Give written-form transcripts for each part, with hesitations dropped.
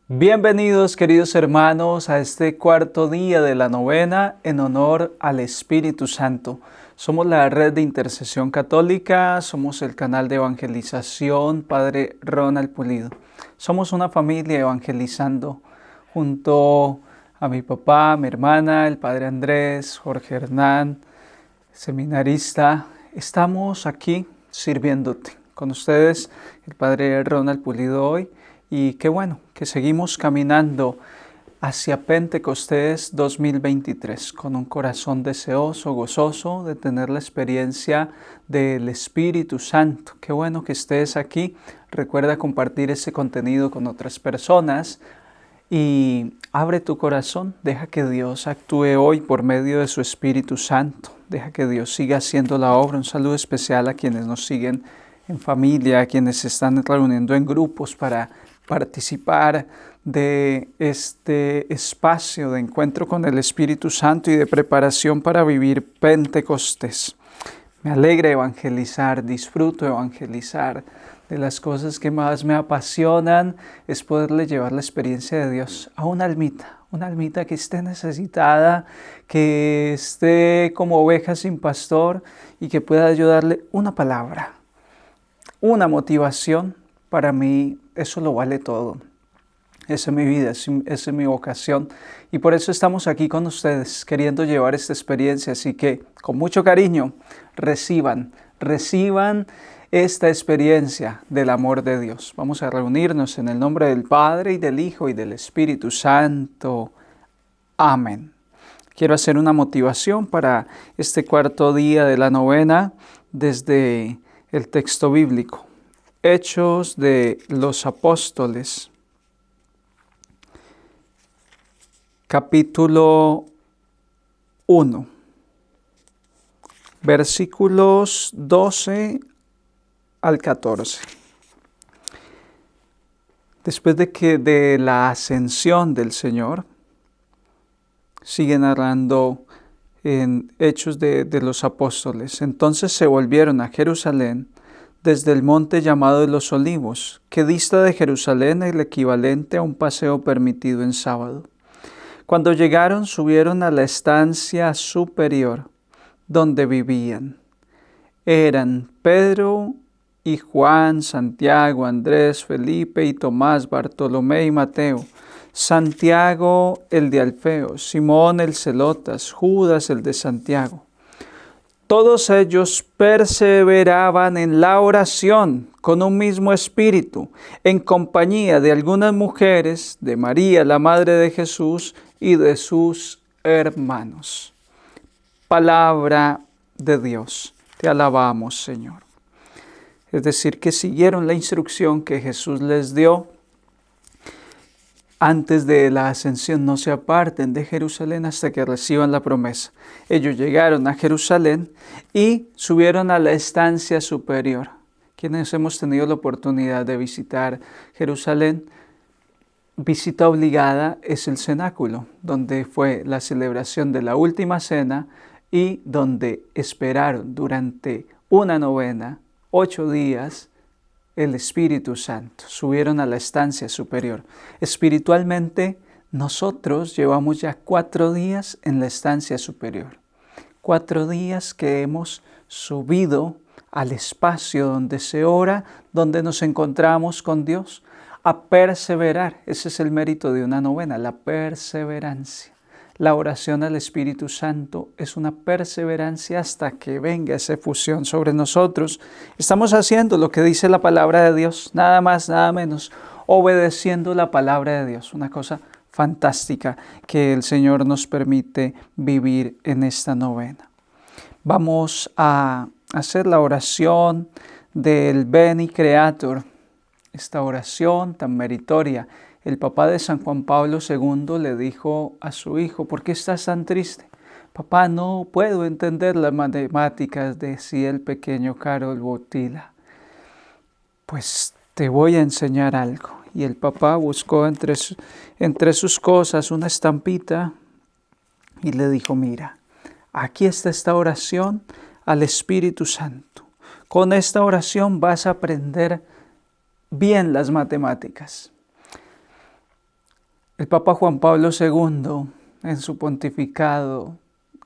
Bienvenidos, queridos hermanos, a este cuarto día de la novena en honor al Espíritu Santo. Somos la Red de Intercesión Católica, somos el canal de evangelización Padre Ronald Pulido. Somos una familia evangelizando junto a mi papá, mi hermana, el Padre Andrés, Jorge Hernán, seminarista. Estamos aquí sirviéndote. Con ustedes, el Padre Ronald Pulido hoy. Y qué bueno que seguimos caminando hacia Pentecostés 2023 con un corazón deseoso, gozoso de tener la experiencia del Espíritu Santo. Qué bueno que estés aquí. Recuerda compartir ese contenido con otras personas y abre tu corazón. Deja que Dios actúe hoy por medio de su Espíritu Santo. Deja que Dios siga haciendo la obra. Un saludo especial a quienes nos siguen en familia, a quienes se están reuniendo en grupos para participar de este espacio de encuentro con el Espíritu Santo y de preparación para vivir Pentecostés. Me alegra evangelizar, disfruto evangelizar. De las cosas que más me apasionan es poderle llevar la experiencia de Dios a una almita que esté necesitada, que esté como oveja sin pastor y que pueda ayudarle una palabra, una motivación. Para mí eso lo vale todo. Esa es mi vida, esa es mi vocación. Y por eso estamos aquí con ustedes, queriendo llevar esta experiencia. Así que, con mucho cariño, reciban esta experiencia del amor de Dios. Vamos a reunirnos en el nombre del Padre, y del Hijo, y del Espíritu Santo. Amén. Quiero hacer una motivación para este cuarto día de la novena desde el texto bíblico. Hechos de los Apóstoles, capítulo 1, versículos 12 al 14. Después de la ascensión del Señor, sigue narrando en Hechos de los Apóstoles. Entonces se volvieron a Jerusalén desde el monte llamado de los Olivos, que dista de Jerusalén el equivalente a un paseo permitido en sábado. Cuando llegaron, subieron a la estancia superior, donde vivían. Eran Pedro y Juan, Santiago, Andrés, Felipe y Tomás, Bartolomé y Mateo, Santiago el de Alfeo, Simón el Celotas, Judas el de Santiago. Todos ellos perseveraban en la oración con un mismo espíritu, en compañía de algunas mujeres, de María, la madre de Jesús, y de sus hermanos. Palabra de Dios. Te alabamos, Señor. Es decir, que siguieron la instrucción que Jesús les dio antes de la ascensión: no se aparten de Jerusalén hasta que reciban la promesa. Ellos llegaron a Jerusalén y subieron a la estancia superior. Quienes hemos tenido la oportunidad de visitar Jerusalén, visita obligada es el cenáculo, donde fue la celebración de la última cena y donde esperaron durante una novena, 8 días, el Espíritu Santo. Subieron a la estancia superior. Espiritualmente, nosotros llevamos ya 4 días en la estancia superior. 4 días que hemos subido al espacio donde se ora, donde nos encontramos con Dios, a perseverar. Ese es el mérito de una novena, la perseverancia. La oración al Espíritu Santo es una perseverancia hasta que venga esa efusión sobre nosotros. Estamos haciendo lo que dice la palabra de Dios, nada más, nada menos, obedeciendo la palabra de Dios. Una cosa fantástica que el Señor nos permite vivir en esta novena. Vamos a hacer la oración del Veni Creator, esta oración tan meritoria. El papá de San Juan Pablo II le dijo a su hijo: ¿por qué estás tan triste? Papá, no puedo entender las matemáticas, decía el pequeño Karol Wojtyla. Pues te voy a enseñar algo. Y el papá buscó entre sus cosas una estampita y le dijo: mira, aquí está esta oración al Espíritu Santo. Con esta oración vas a aprender bien las matemáticas. El Papa Juan Pablo II, en su pontificado,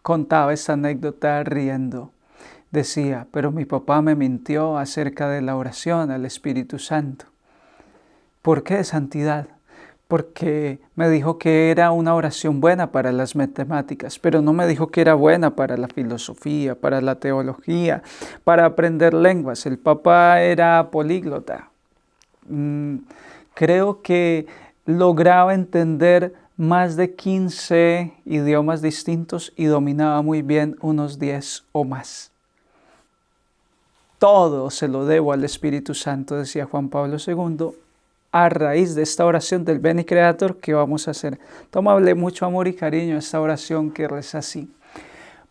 contaba esta anécdota riendo. Decía, pero mi papá me mintió acerca de la oración al Espíritu Santo. ¿Por qué santidad? Porque me dijo que era una oración buena para las matemáticas, pero no me dijo que era buena para la filosofía, para la teología, para aprender lenguas. El Papa era políglota. Creo que lograba entender más de 15 idiomas distintos y dominaba muy bien unos 10 o más. Todo se lo debo al Espíritu Santo, decía Juan Pablo II, a raíz de esta oración del Bene Creator que vamos a hacer. Tómale mucho amor y cariño a esta oración que reza así.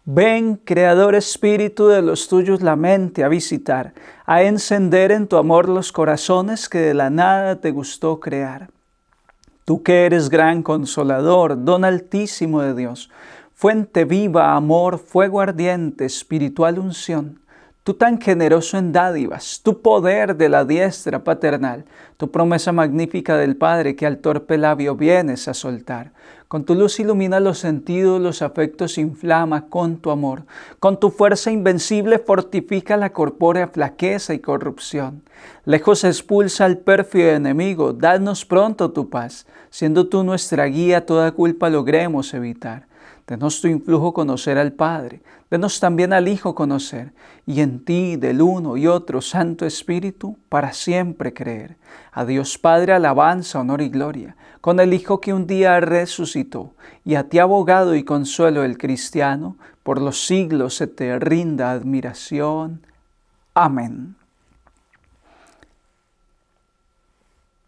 Ven, Creador Espíritu de los tuyos la mente a visitar, a encender en tu amor los corazones que de la nada te gustó crear. Tú que eres gran consolador, don altísimo de Dios, fuente viva, amor, fuego ardiente, espiritual unción, tú tan generoso en dádivas, tu poder de la diestra paternal, tu promesa magnífica del Padre que al torpe labio vienes a soltar. Con tu luz ilumina los sentidos, los afectos inflama con tu amor. Con tu fuerza invencible fortifica la corpórea flaqueza y corrupción. Lejos expulsa al pérfido enemigo, danos pronto tu paz. Siendo tú nuestra guía, toda culpa logremos evitar. Denos tu influjo conocer al Padre, denos también al Hijo conocer, y en ti, del uno y otro Santo Espíritu, para siempre creer. A Dios Padre alabanza, honor y gloria, con el Hijo que un día resucitó, y a ti abogado y consuelo del cristiano, por los siglos se te rinda admiración. Amén.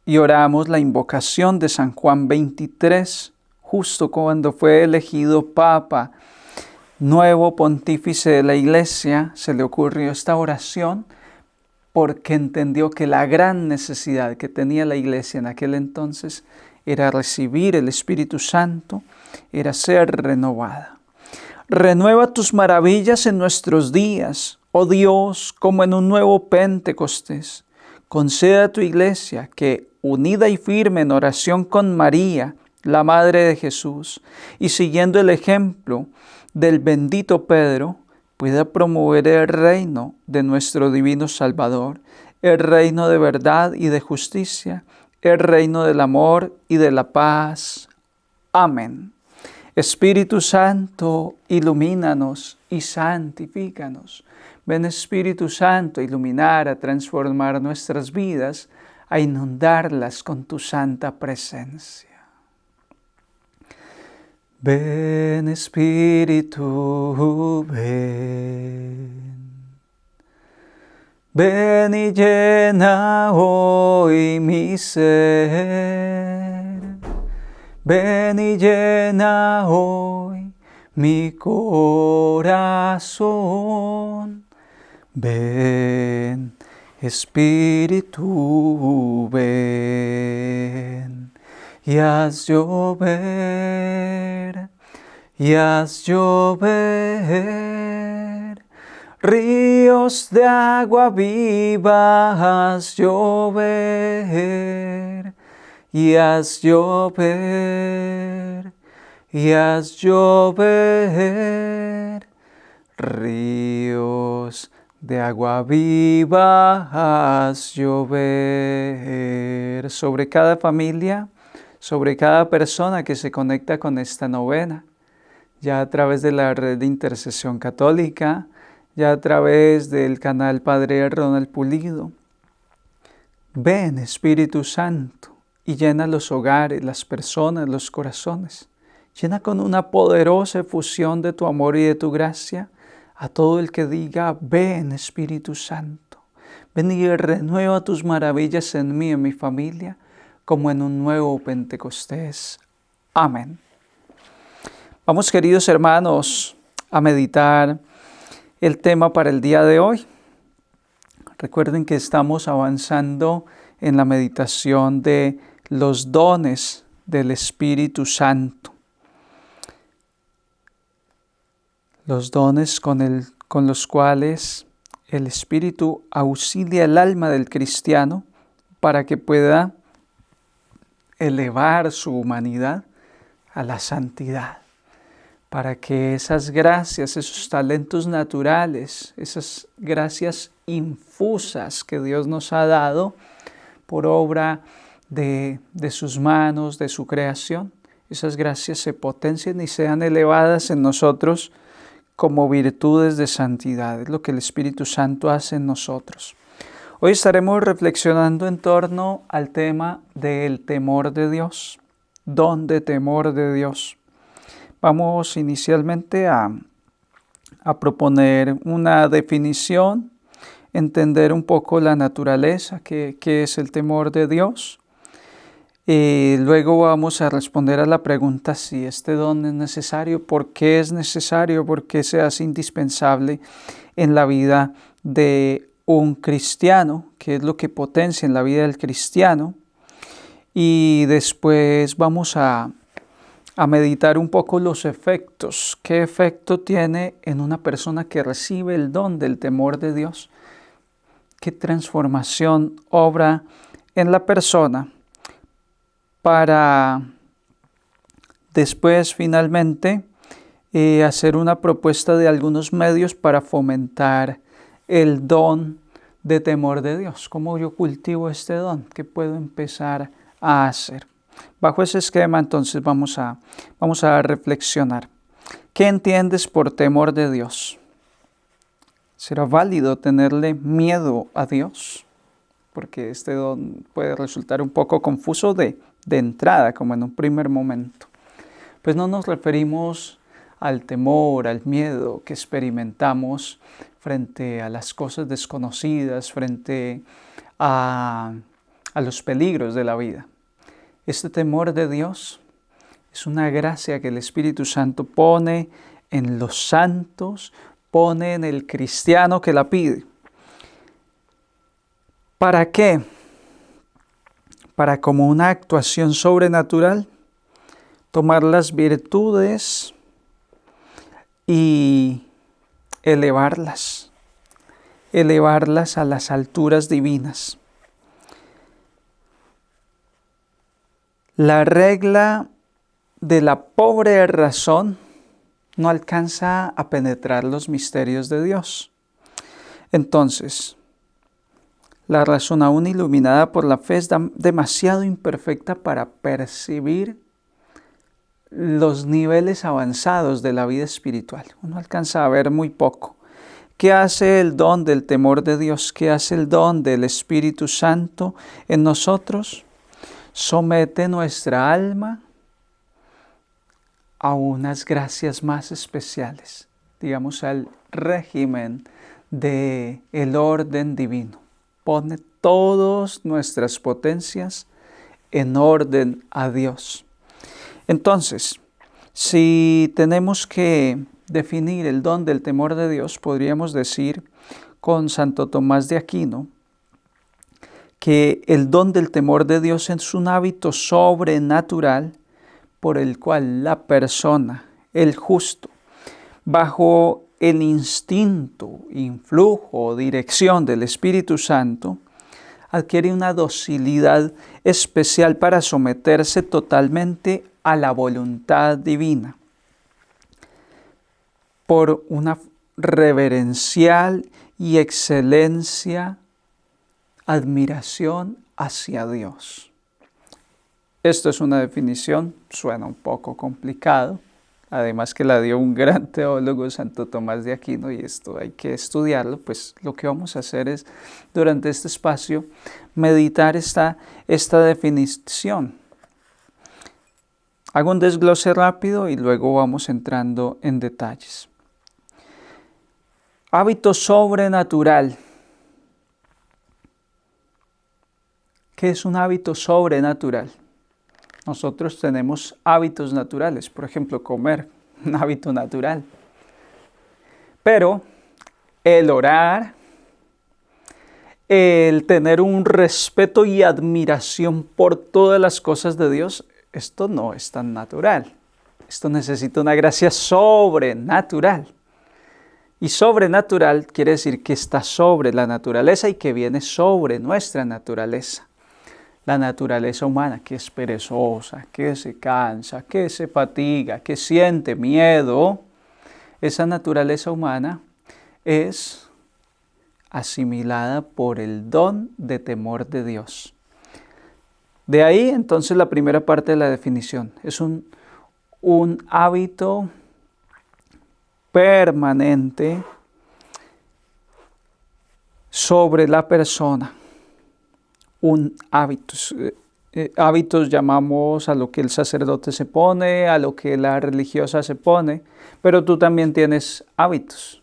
Y oramos la invocación de San Juan 23, justo cuando fue elegido Papa, nuevo pontífice de la Iglesia, se le ocurrió esta oración porque entendió que la gran necesidad que tenía la Iglesia en aquel entonces era recibir el Espíritu Santo, era ser renovada. Renueva tus maravillas en nuestros días, oh Dios, como en un nuevo Pentecostés. Concede a tu Iglesia que, unida y firme en oración con María, la Madre de Jesús, y siguiendo el ejemplo del bendito Pedro, pueda promover el reino de nuestro divino Salvador, el reino de verdad y de justicia, el reino del amor y de la paz. Amén. Espíritu Santo, ilumínanos y santifícanos. Ven Espíritu Santo a iluminar, a transformar nuestras vidas, a inundarlas con tu santa presencia. Ven Espíritu, ven. Ven y llena hoy mi ser. Ven y llena hoy mi corazón. Ven, Espíritu, ven. Y haz llover, ríos de agua viva, haz llover, y haz llover, ríos de agua viva, haz llover sobre cada familia, sobre cada persona que se conecta con esta novena, ya a través de la red de intercesión católica, ya a través del canal Padre Ronald Pulido. Ven Espíritu Santo y llena los hogares, las personas, los corazones. Llena con una poderosa efusión de tu amor y de tu gracia a todo el que diga, ven Espíritu Santo. Ven y renueva tus maravillas en mí y en mi familia, como en un nuevo Pentecostés. Amén. Vamos, queridos hermanos, a meditar el tema para el día de hoy. Recuerden que estamos avanzando en la meditación de los dones del Espíritu Santo. Los dones con los cuales el Espíritu auxilia el alma del cristiano para que pueda elevar su humanidad a la santidad, para que esas gracias, esos talentos naturales, esas gracias infusas que Dios nos ha dado por obra de sus manos, de su creación, esas gracias se potencien y sean elevadas en nosotros como virtudes de santidad. Es lo que el Espíritu Santo hace en nosotros. Hoy estaremos reflexionando en torno al tema del temor de Dios, don de temor de Dios. Vamos inicialmente a proponer una definición, entender un poco la naturaleza, qué es el temor de Dios. Luego vamos a responder a la pregunta si este don es necesario, por qué es necesario, por qué se hace indispensable en la vida de un cristiano, qué es lo que potencia en la vida del cristiano. Y después vamos a meditar un poco los efectos, qué efecto tiene en una persona que recibe el don del temor de Dios, qué transformación obra en la persona, para después finalmente hacer una propuesta de algunos medios para fomentar el don de temor de Dios. ¿Cómo yo cultivo este don? ¿Qué puedo empezar a hacer? Bajo ese esquema entonces vamos a reflexionar. ¿Qué entiendes por temor de Dios? ¿Será válido tenerle miedo a Dios? Porque este don puede resultar un poco confuso de entrada, como en un primer momento. Pues no nos referimos al temor, al miedo que experimentamos frente a las cosas desconocidas, frente a los peligros de la vida. Este temor de Dios es una gracia que el Espíritu Santo pone en los santos, pone en el cristiano que la pide. ¿Para qué? Para, como una actuación sobrenatural, tomar las virtudes y elevarlas a las alturas divinas. La regla de la pobre razón no alcanza a penetrar los misterios de Dios. Entonces, la razón aún iluminada por la fe es demasiado imperfecta para percibir los niveles avanzados de la vida espiritual. Uno alcanza a ver muy poco. ¿Qué hace el don del temor de Dios? ¿Qué hace el don del Espíritu Santo en nosotros? Somete nuestra alma a unas gracias más especiales, digamos al régimen del orden divino. Pone todas nuestras potencias en orden a Dios. Entonces, si tenemos que definir el don del temor de Dios, podríamos decir con Santo Tomás de Aquino que el don del temor de Dios es un hábito sobrenatural por el cual la persona, el justo, bajo el instinto, influjo o dirección del Espíritu Santo, adquiere una docilidad especial para someterse totalmente a la voluntad divina, por una reverencial y excelencia, admiración hacia Dios. Esto es una definición, suena un poco complicado, además que la dio un gran teólogo, Santo Tomás de Aquino, y esto hay que estudiarlo. Pues lo que vamos a hacer es, durante este espacio, meditar esta definición. Hago un desglose rápido y luego vamos entrando en detalles. Hábito sobrenatural. ¿Qué es un hábito sobrenatural? Nosotros tenemos hábitos naturales, por ejemplo, comer, un hábito natural. Pero el orar, el tener un respeto y admiración por todas las cosas de Dios, esto no es tan natural. Esto necesita una gracia sobrenatural. Y sobrenatural quiere decir que está sobre la naturaleza y que viene sobre nuestra naturaleza. la naturaleza humana, que es perezosa, que se cansa, que se fatiga, que siente miedo, esa naturaleza humana es asimilada por el don de temor de Dios. De ahí entonces la primera parte de la definición. Es un hábito permanente sobre la persona. Un hábito. Hábitos llamamos a lo que el sacerdote se pone, a lo que la religiosa se pone, pero tú también tienes hábitos,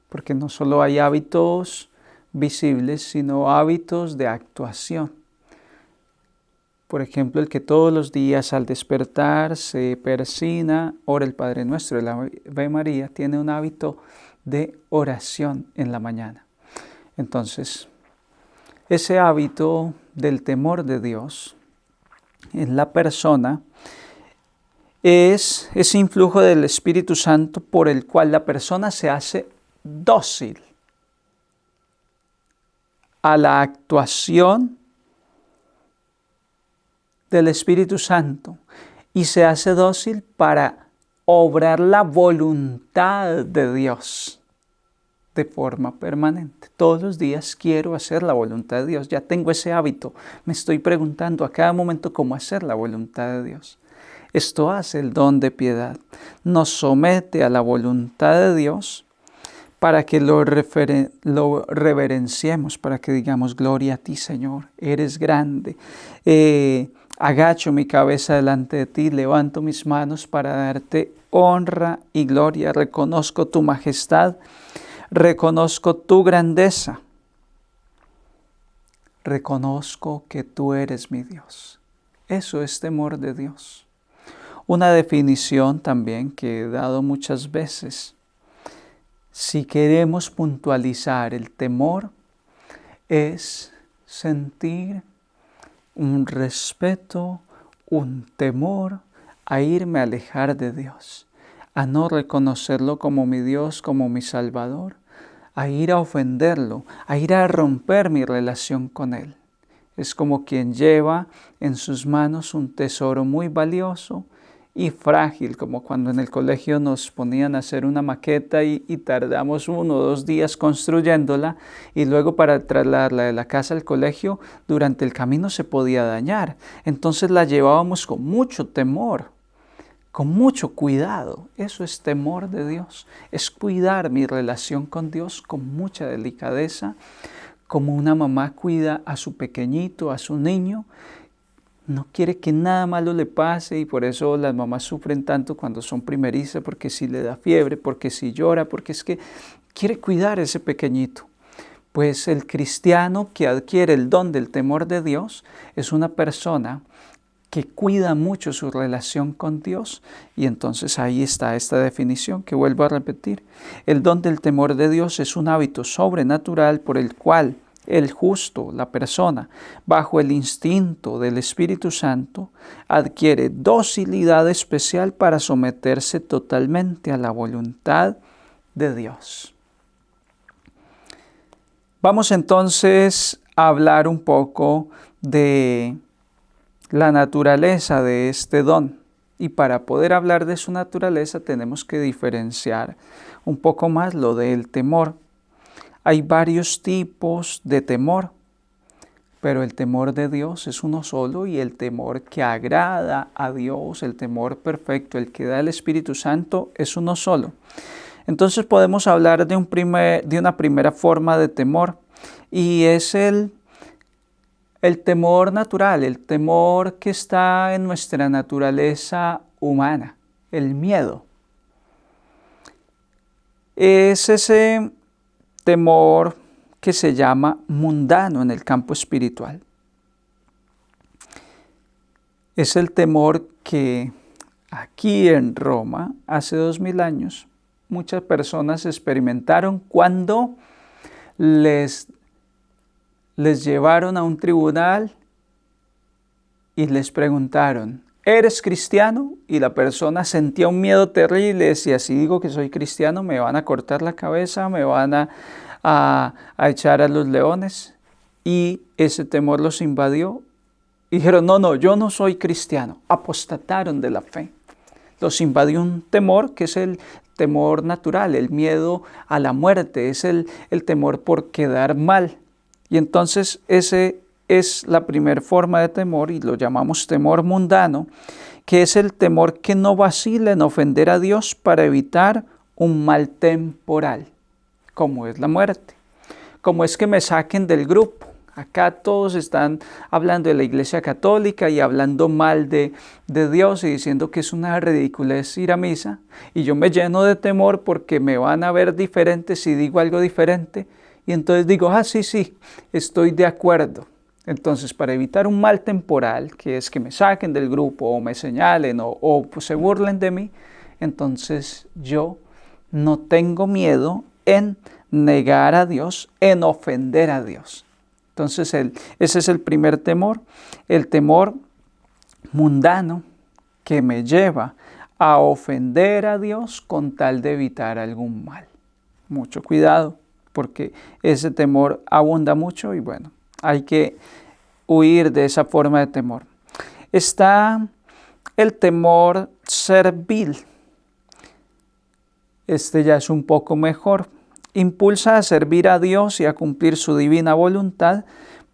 porque no solo hay hábitos visibles, sino hábitos de actuación. Por ejemplo, el que todos los días al despertar se persina, ora el Padre Nuestro, el Ave María, tiene un hábito de oración en la mañana. Entonces, ese hábito del temor de Dios en la persona es ese influjo del Espíritu Santo por el cual la persona se hace dócil a la actuación del Espíritu Santo y se hace dócil para obrar la voluntad de Dios de forma permanente. Todos los días quiero hacer la voluntad de Dios. Ya tengo ese hábito. Me estoy preguntando a cada momento cómo hacer la voluntad de Dios. Esto hace el don de piedad. Nos somete a la voluntad de Dios para que lo reverenciemos, para que digamos, gloria a ti, Señor, eres grande. Agacho mi cabeza delante de ti, levanto mis manos para darte honra y gloria. Reconozco tu majestad, reconozco tu grandeza. Reconozco que tú eres mi Dios. Eso es temor de Dios. Una definición también que he dado muchas veces. Si queremos puntualizar el temor, es sentir un respeto, un temor a irme a alejar de Dios, a no reconocerlo como mi Dios, como mi Salvador, a ir a ofenderlo, a ir a romper mi relación con Él. Es como quien lleva en sus manos un tesoro muy valioso y frágil, como cuando en el colegio nos ponían a hacer una maqueta y tardamos 1 o 2 días construyéndola y luego para trasladarla de la casa al colegio durante el camino se podía dañar. Entonces la llevábamos con mucho temor, con mucho cuidado. Eso es temor de Dios, es cuidar mi relación con Dios con mucha delicadeza, como una mamá cuida a su pequeñito, a su niño. No quiere que nada malo le pase y por eso las mamás sufren tanto cuando son primerizas, porque si le da fiebre, porque si llora, porque es que quiere cuidar a ese pequeñito. Pues el cristiano que adquiere el don del temor de Dios es una persona que cuida mucho su relación con Dios y entonces ahí está esta definición que vuelvo a repetir. El don del temor de Dios es un hábito sobrenatural por el cual el justo, la persona, bajo el instinto del Espíritu Santo, adquiere docilidad especial para someterse totalmente a la voluntad de Dios. Vamos entonces a hablar un poco de la naturaleza de este don. Y para poder hablar de su naturaleza tenemos que diferenciar un poco más lo del temor. Hay varios tipos de temor, pero el temor de Dios es uno solo y el temor que agrada a Dios, el temor perfecto, el que da el Espíritu Santo, es uno solo. Entonces podemos hablar de una primera forma de temor y es el temor natural, el temor que está en nuestra naturaleza humana, el miedo. Es ese temor que se llama mundano en el campo espiritual. Es el temor que aquí en Roma, hace 2000 años, muchas personas experimentaron cuando les llevaron a un tribunal y les preguntaron, ¿eres cristiano? Y la persona sentía un miedo terrible, decía, si digo que soy cristiano, me van a cortar la cabeza, me van a echar a los leones. Y ese temor los invadió dijeron, no, yo no soy cristiano. Apostataron de la fe. Los invadió un temor que es el temor natural, el miedo a la muerte, es el temor por quedar mal. Y entonces ese es la primera forma de temor y lo llamamos temor mundano, que es el temor que no vacila en ofender a Dios para evitar un mal temporal, como es la muerte, como es que me saquen del grupo. Acá todos están hablando de la Iglesia Católica y hablando mal de Dios y diciendo que es una ridiculez ir a misa. Y yo me lleno de temor porque me van a ver diferente si digo algo diferente. Y entonces digo, sí, estoy de acuerdo. Entonces, para evitar un mal temporal, que es que me saquen del grupo o me señalen o pues, se burlen de mí, entonces yo no tengo miedo en negar a Dios, en ofender a Dios. Entonces ese es el primer temor, el temor mundano que me lleva a ofender a Dios con tal de evitar algún mal. Mucho cuidado, porque ese temor abunda mucho y bueno, hay que huir de esa forma de temor. Está el temor servil. Este ya es un poco mejor. Impulsa a servir a Dios y a cumplir su divina voluntad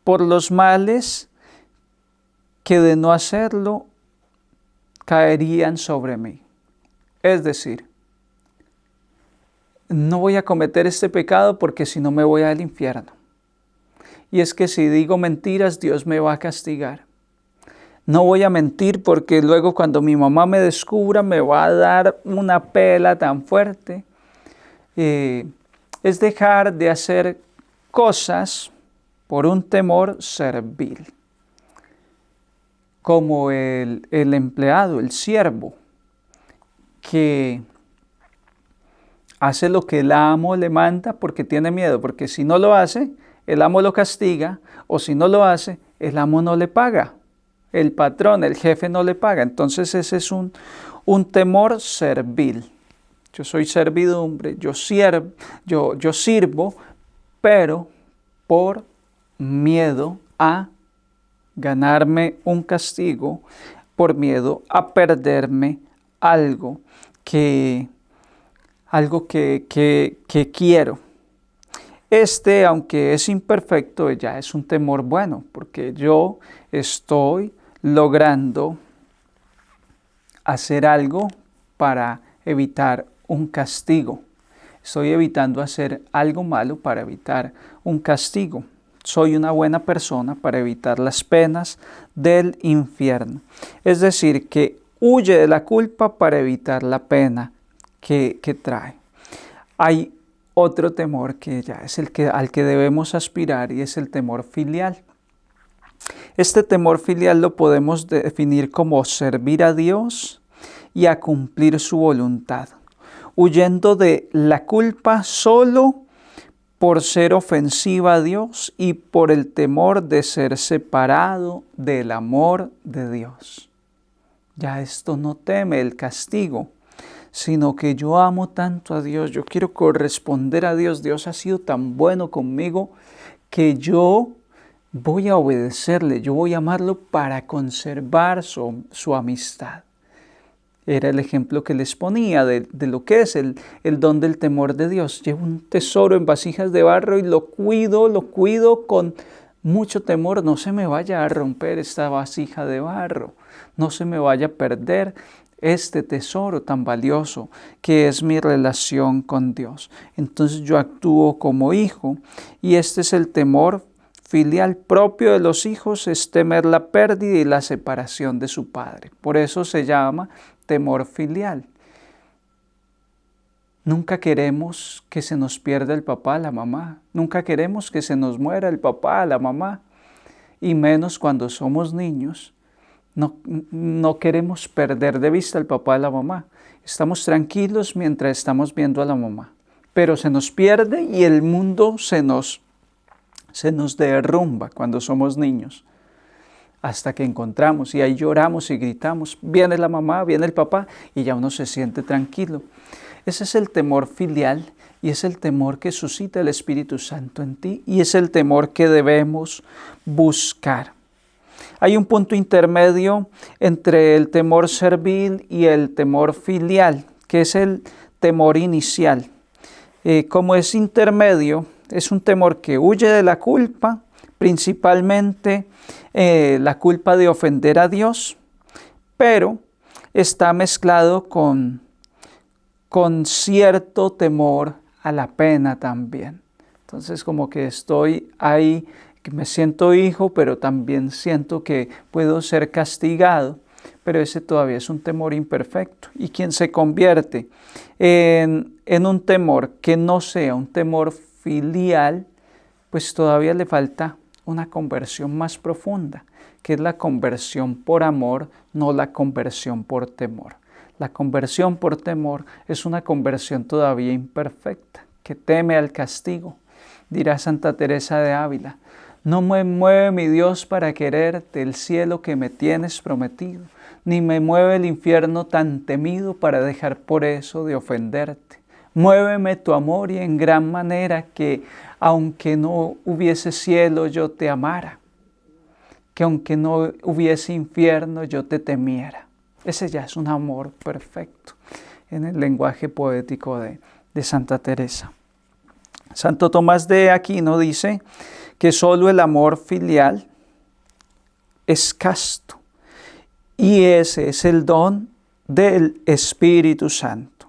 por los males que de no hacerlo caerían sobre mí. Es decir, no voy a cometer este pecado porque si no me voy al infierno. Y es que si digo mentiras, Dios me va a castigar. No voy a mentir porque luego cuando mi mamá me descubra me va a dar una pela tan fuerte. Es dejar de hacer cosas por un temor servil. Como el empleado, el siervo, que hace lo que el amo le manda porque tiene miedo, porque si no lo hace, el amo lo castiga, o si no lo hace, el amo no le paga. El patrón, el jefe no le paga. Entonces ese es un temor servil. Yo soy servidumbre, yo sirvo, pero por miedo a ganarme un castigo, por miedo a perderme algo que quiero. Aunque es imperfecto, ya es un temor bueno, porque yo estoy logrando hacer algo para evitar un castigo. Estoy evitando hacer algo malo para evitar un castigo. Soy una buena persona para evitar las penas del infierno. Es decir, que huye de la culpa para evitar la pena que trae. Hay otro temor que ya es al que debemos aspirar y es el temor filial. Este temor filial lo podemos definir como servir a Dios y a cumplir su voluntad, huyendo de la culpa solo por ser ofensiva a Dios y por el temor de ser separado del amor de Dios. Ya esto no teme el castigo, sino que yo amo tanto a Dios, yo quiero corresponder a Dios. Dios ha sido tan bueno conmigo que yo voy a obedecerle, yo voy a amarlo para conservar su amistad. Era el ejemplo que les ponía de lo que es el don del temor de Dios. Llevo un tesoro en vasijas de barro y lo cuido con mucho temor. No se me vaya a romper esta vasija de barro, no se me vaya a perder este tesoro tan valioso que es mi relación con Dios. Entonces yo actúo como hijo y este es el temor filial propio de los hijos, es temer la pérdida y la separación de su padre. Por eso se llama temor filial. Nunca queremos que se nos pierda el papá, la mamá. Nunca queremos que se nos muera el papá, la mamá. Y menos cuando somos niños. No queremos perder de vista al papá y la mamá. Estamos tranquilos mientras estamos viendo a la mamá. Pero se nos pierde y el mundo se nos derrumba cuando somos niños. Hasta que encontramos y ahí lloramos y gritamos. Viene la mamá, viene el papá y ya uno se siente tranquilo. Ese es el temor filial y es el temor que suscita el Espíritu Santo en ti y es el temor que debemos buscar. Hay un punto intermedio entre el temor servil y el temor filial, que es el temor inicial. Como es intermedio, es un temor que huye de la culpa, principalmente la culpa de ofender a Dios, pero está mezclado con cierto temor a la pena también. Entonces como que estoy ahí, que me siento hijo, pero también siento que puedo ser castigado. Pero ese todavía es un temor imperfecto. Y quien se convierte en un temor que no sea un temor filial, pues todavía le falta una conversión más profunda, que es la conversión por amor, no la conversión por temor. La conversión por temor es una conversión todavía imperfecta, que teme al castigo. Dirá Santa Teresa de Ávila: no me mueve mi Dios para quererte el cielo que me tienes prometido, ni me mueve el infierno tan temido para dejar por eso de ofenderte. Muéveme tu amor y en gran manera que, aunque no hubiese cielo, yo te amara, que aunque no hubiese infierno, yo te temiera. Ese ya es un amor perfecto en el lenguaje poético de Santa Teresa. Santo Tomás de Aquino dice que solo el amor filial es casto y ese es el don del Espíritu Santo.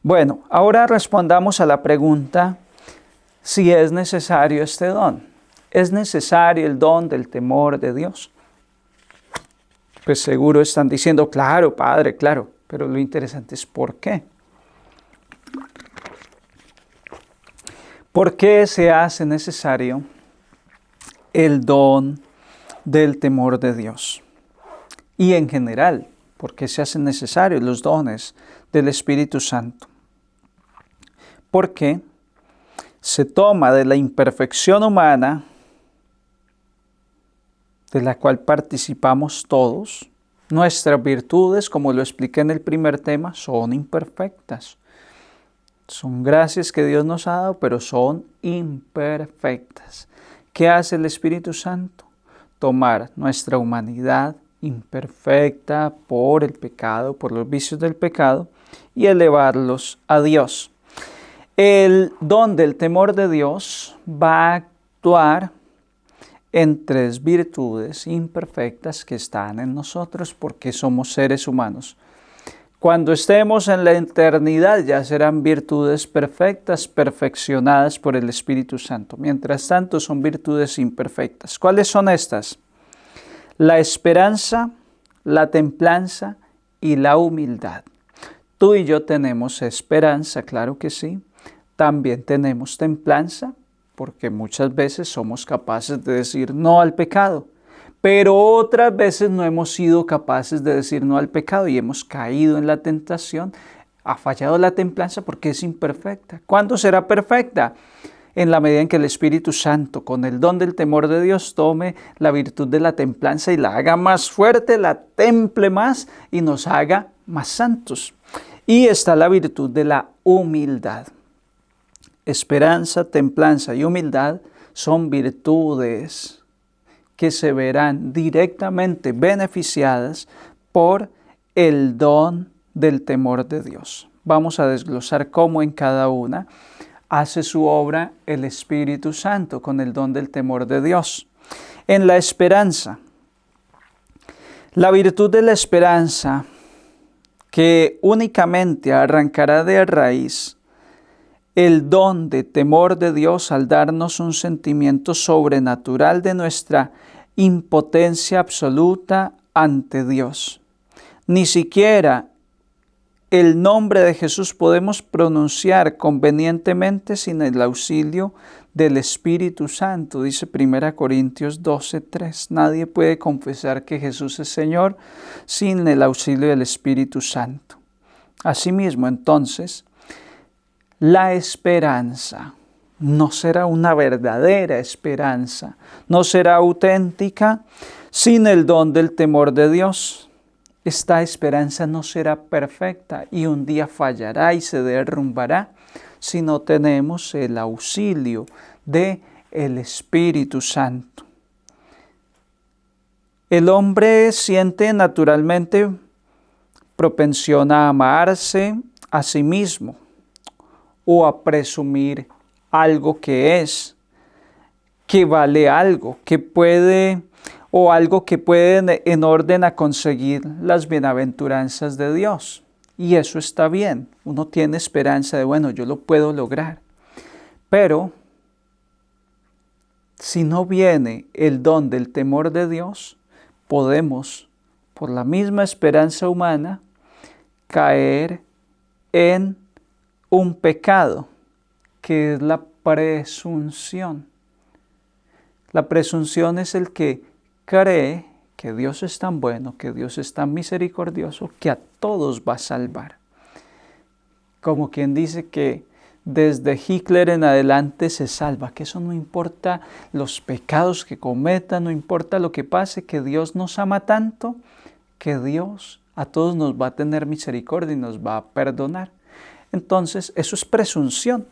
Bueno, ahora respondamos a la pregunta si es necesario este don. ¿Es necesario el don del temor de Dios? Pues seguro están diciendo, claro, Padre, claro, pero lo interesante es ¿por qué? ¿Por qué se hace necesario el don del temor de Dios? Y en general, ¿por qué se hacen necesarios los dones del Espíritu Santo? Porque se toma de la imperfección humana, de la cual participamos todos. Nuestras virtudes, como lo expliqué en el primer tema, son imperfectas. Son gracias que Dios nos ha dado, pero son imperfectas. ¿Qué hace el Espíritu Santo? Tomar nuestra humanidad imperfecta por el pecado, por los vicios del pecado, y elevarlos a Dios. El don del temor de Dios va a actuar en tres virtudes imperfectas que están en nosotros porque somos seres humanos. Cuando estemos en la eternidad ya serán virtudes perfectas, perfeccionadas por el Espíritu Santo. Mientras tanto son virtudes imperfectas. ¿Cuáles son estas? La esperanza, la templanza y la humildad. Tú y yo tenemos esperanza, claro que sí. También tenemos templanza, porque muchas veces somos capaces de decir no al pecado, pero otras veces no hemos sido capaces de decir no al pecado y hemos caído en la tentación. Ha fallado la templanza porque es imperfecta. ¿Cuándo será perfecta? En la medida en que el Espíritu Santo, con el don del temor de Dios, tome la virtud de la templanza y la haga más fuerte, la temple más y nos haga más santos. Y está la virtud de la humildad. Esperanza, templanza y humildad son virtudes que se verán directamente beneficiadas por el don del temor de Dios. Vamos a desglosar cómo en cada una hace su obra el Espíritu Santo con el don del temor de Dios. En la esperanza, la virtud de la esperanza que únicamente arrancará de raíz el don de temor de Dios al darnos un sentimiento sobrenatural de nuestra impotencia absoluta ante Dios. Ni siquiera el nombre de Jesús podemos pronunciar convenientemente sin el auxilio del Espíritu Santo, dice 1 Corintios 12:3. Nadie puede confesar que Jesús es Señor sin el auxilio del Espíritu Santo. Asimismo, entonces, la esperanza no será una verdadera esperanza, no será auténtica sin el don del temor de Dios. Esta esperanza no será perfecta y un día fallará y se derrumbará si no tenemos el auxilio del Espíritu Santo. El hombre siente naturalmente propensión a amarse a sí mismo o a presumir algo que es, que vale algo, que puede o algo que puede en orden a conseguir las bienaventuranzas de Dios. Y eso está bien. Uno tiene esperanza de, bueno, yo lo puedo lograr. Pero si no viene el don del temor de Dios, podemos, por la misma esperanza humana, caer en un pecado, que es la presunción. La presunción es el que cree que Dios es tan bueno, que Dios es tan misericordioso, que a todos va a salvar. Como quien dice que desde Hitler en adelante se salva, que eso no importa los pecados que cometan, no importa lo que pase, que Dios nos ama tanto, que Dios a todos nos va a tener misericordia y nos va a perdonar. Entonces, eso es presunción.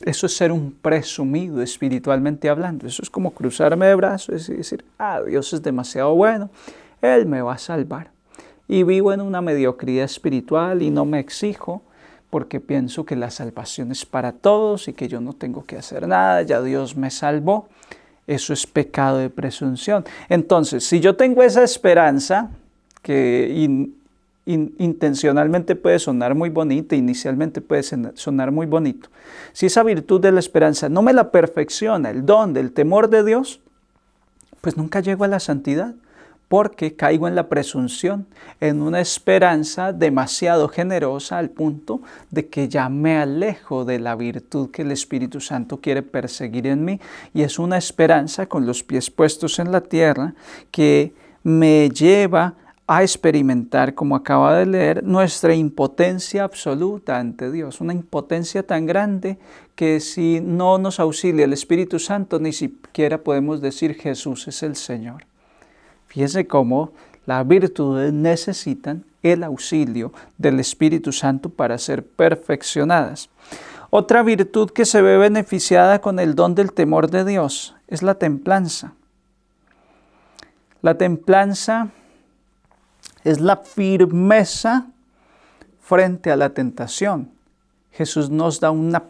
Eso es ser un presumido espiritualmente hablando. Eso es como cruzarme de brazos y decir, Dios es demasiado bueno, Él me va a salvar. Y vivo en una mediocridad espiritual y no me exijo porque pienso que la salvación es para todos y que yo no tengo que hacer nada, ya Dios me salvó. Eso es pecado de presunción. Entonces, si yo tengo esa esperanza que intencionalmente puede sonar muy bonito, inicialmente puede sonar muy bonito. Si esa virtud de la esperanza no me la perfecciona el don del temor de Dios, pues nunca llego a la santidad, porque caigo en la presunción, en una esperanza demasiado generosa al punto de que ya me alejo de la virtud que el Espíritu Santo quiere perseguir en mí, y es una esperanza con los pies puestos en la tierra que me lleva a experimentar, como acaba de leer, nuestra impotencia absoluta ante Dios, una impotencia tan grande que si no nos auxilia el Espíritu Santo, ni siquiera podemos decir Jesús es el Señor. Fíjense cómo las virtudes necesitan el auxilio del Espíritu Santo para ser perfeccionadas. Otra virtud que se ve beneficiada con el don del temor de Dios es la templanza. La templanza es la firmeza frente a la tentación. Jesús nos da una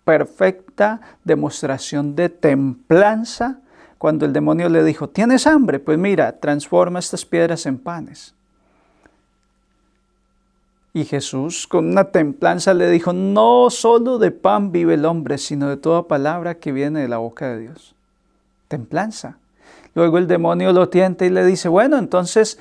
perfecta demostración de templanza cuando el demonio le dijo, ¿tienes hambre? Pues mira, transforma estas piedras en panes. Y Jesús con una templanza le dijo, no solo de pan vive el hombre, sino de toda palabra que viene de la boca de Dios. Templanza. Luego el demonio lo tienta y le dice, bueno, entonces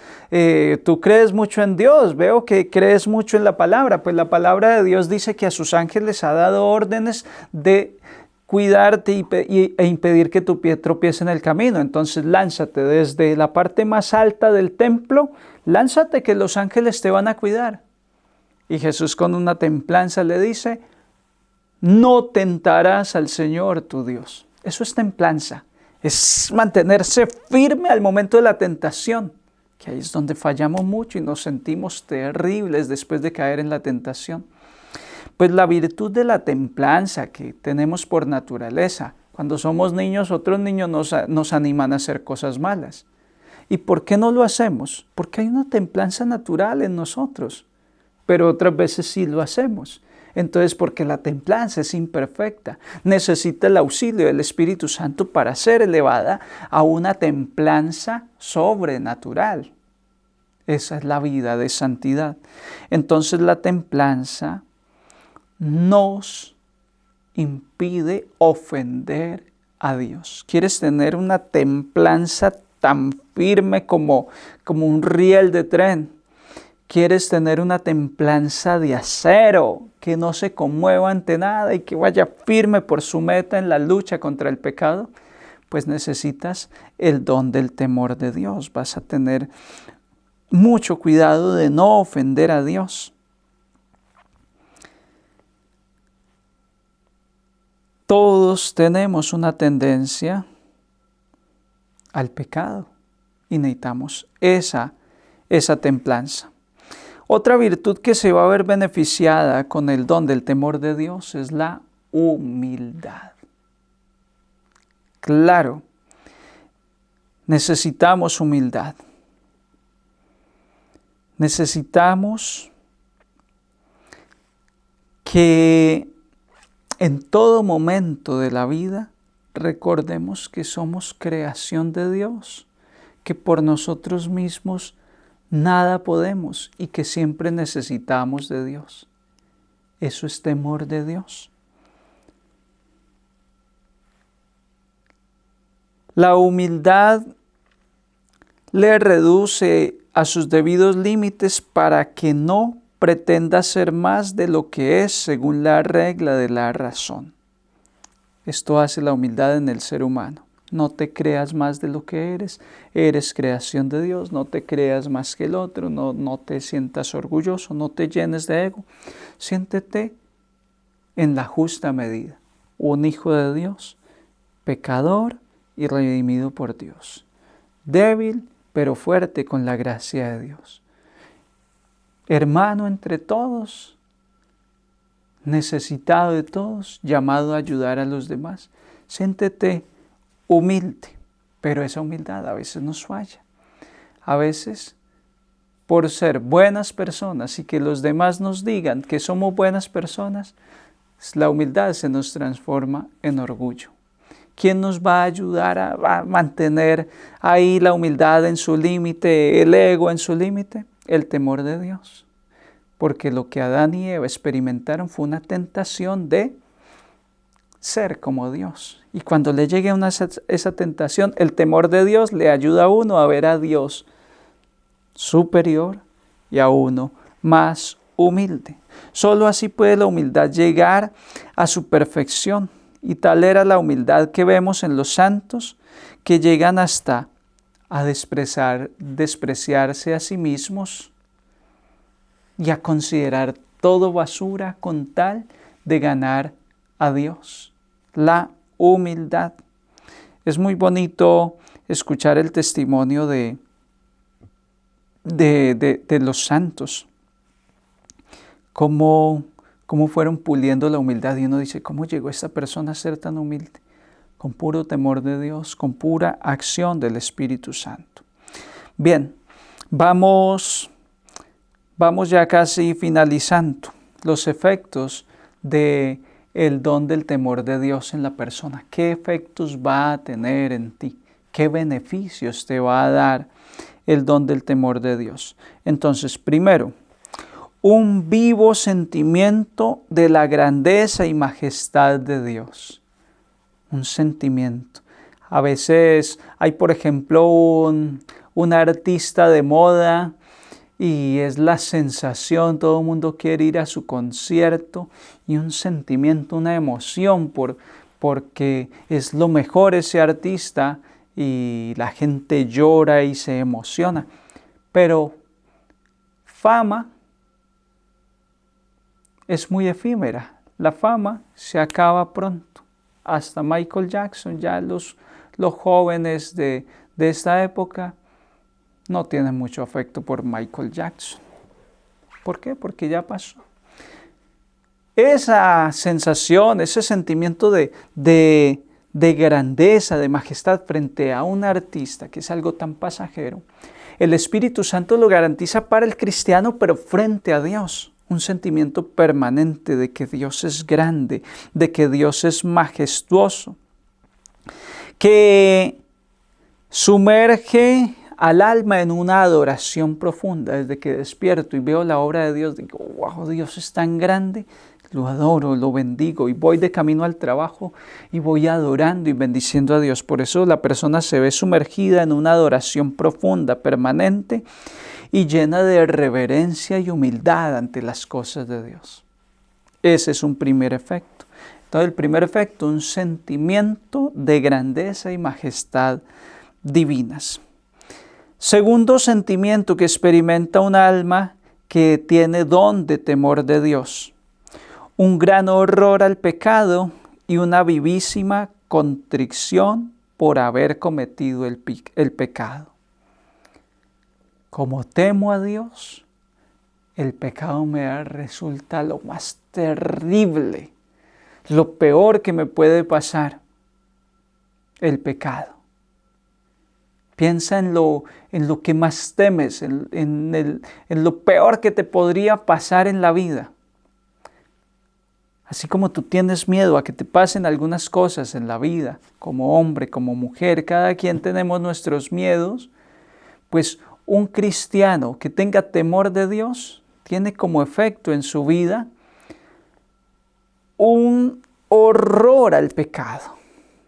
tú crees mucho en Dios, veo que crees mucho en la palabra. Pues la palabra de Dios dice que a sus ángeles ha dado órdenes de cuidarte e impedir que tu pie tropiece en el camino. Entonces lánzate desde la parte más alta del templo, lánzate que los ángeles te van a cuidar. Y Jesús con una templanza le dice, no tentarás al Señor tu Dios. Eso es templanza. Es mantenerse firme al momento de la tentación, que ahí es donde fallamos mucho y nos sentimos terribles después de caer en la tentación. Pues la virtud de la templanza que tenemos por naturaleza, cuando somos niños, otros niños nos animan a hacer cosas malas. ¿Y por qué no lo hacemos? Porque hay una templanza natural en nosotros, pero otras veces sí lo hacemos. Entonces, porque la templanza es imperfecta, necesita el auxilio del Espíritu Santo para ser elevada a una templanza sobrenatural. Esa es la vida de santidad. Entonces, la templanza nos impide ofender a Dios. ¿Quieres tener una templanza tan firme como un riel de tren? ¿Quieres tener una templanza de acero que no se conmueva ante nada y que vaya firme por su meta en la lucha contra el pecado? Pues necesitas el don del temor de Dios. Vas a tener mucho cuidado de no ofender a Dios. Todos tenemos una tendencia al pecado y necesitamos esa templanza. Otra virtud que se va a ver beneficiada con el don del temor de Dios es la humildad. Claro, necesitamos humildad. Necesitamos que en todo momento de la vida recordemos que somos creación de Dios, que por nosotros mismos nada podemos y que siempre necesitamos de Dios. Eso es temor de Dios. La humildad le reduce a sus debidos límites para que no pretenda ser más de lo que es según la regla de la razón. Esto hace la humildad en el ser humano. No te creas más de lo que eres creación de Dios, no te creas más que el otro, no te sientas orgulloso, no te llenes de ego. Siéntete en la justa medida, un hijo de Dios, pecador y redimido por Dios, débil pero fuerte con la gracia de Dios, hermano entre todos, necesitado de todos, llamado a ayudar a los demás. Siéntete humilde, pero esa humildad a veces nos falla. A veces, por ser buenas personas y que los demás nos digan que somos buenas personas, la humildad se nos transforma en orgullo. ¿Quién nos va a ayudar a mantener ahí la humildad en su límite, el ego en su límite? El temor de Dios. Porque lo que Adán y Eva experimentaron fue una tentación de ser como Dios. Y cuando le llegue esa tentación, el temor de Dios le ayuda a uno a ver a Dios superior y a uno más humilde. Solo así puede la humildad llegar a su perfección. Y tal era la humildad que vemos en los santos, que llegan hasta a despreciarse a sí mismos y a considerar todo basura con tal de ganar a Dios. La humildad. Es muy bonito escuchar el testimonio de los santos, cómo fueron puliendo la humildad, y uno dice, ¿cómo llegó esta persona a ser tan humilde? Con puro temor de Dios, con pura acción del Espíritu Santo. Bien, vamos ya casi finalizando los efectos del don del temor de Dios en la persona. ¿Qué efectos va a tener en ti? ¿Qué beneficios te va a dar el don del temor de Dios? Entonces, primero, un vivo sentimiento de la grandeza y majestad de Dios. Un sentimiento. A veces hay, por ejemplo, un artista de moda y es la sensación, todo el mundo quiere ir a su concierto, y un sentimiento, una emoción porque es lo mejor ese artista y la gente llora y se emociona. Pero fama es muy efímera. La fama se acaba pronto. Hasta Michael Jackson, ya los jóvenes de esta época no tienen mucho afecto por Michael Jackson. ¿Por qué? Porque ya pasó. Esa sensación, ese sentimiento de grandeza, de majestad frente a un artista, que es algo tan pasajero, el Espíritu Santo lo garantiza para el cristiano, pero frente a Dios. Un sentimiento permanente de que Dios es grande, de que Dios es majestuoso, que sumerge al alma en una adoración profunda. Desde que despierto y veo la obra de Dios, digo, wow, Dios es tan grande, lo adoro, lo bendigo, y voy de camino al trabajo y voy adorando y bendiciendo a Dios. Por eso la persona se ve sumergida en una adoración profunda, permanente, y llena de reverencia y humildad ante las cosas de Dios. Ese es un primer efecto. Entonces, el primer efecto, un sentimiento de grandeza y majestad divinas. Segundo sentimiento que experimenta un alma que tiene don de temor de Dios. Un gran horror al pecado y una vivísima contrición por haber cometido el pecado. Como temo a Dios, el pecado me resulta lo más terrible, lo peor que me puede pasar, el pecado. Piensa en lo que más temes, en lo peor que te podría pasar en la vida. Así como tú tienes miedo a que te pasen algunas cosas en la vida, como hombre, como mujer, cada quien tenemos nuestros miedos, pues un cristiano que tenga temor de Dios tiene como efecto en su vida un horror al pecado.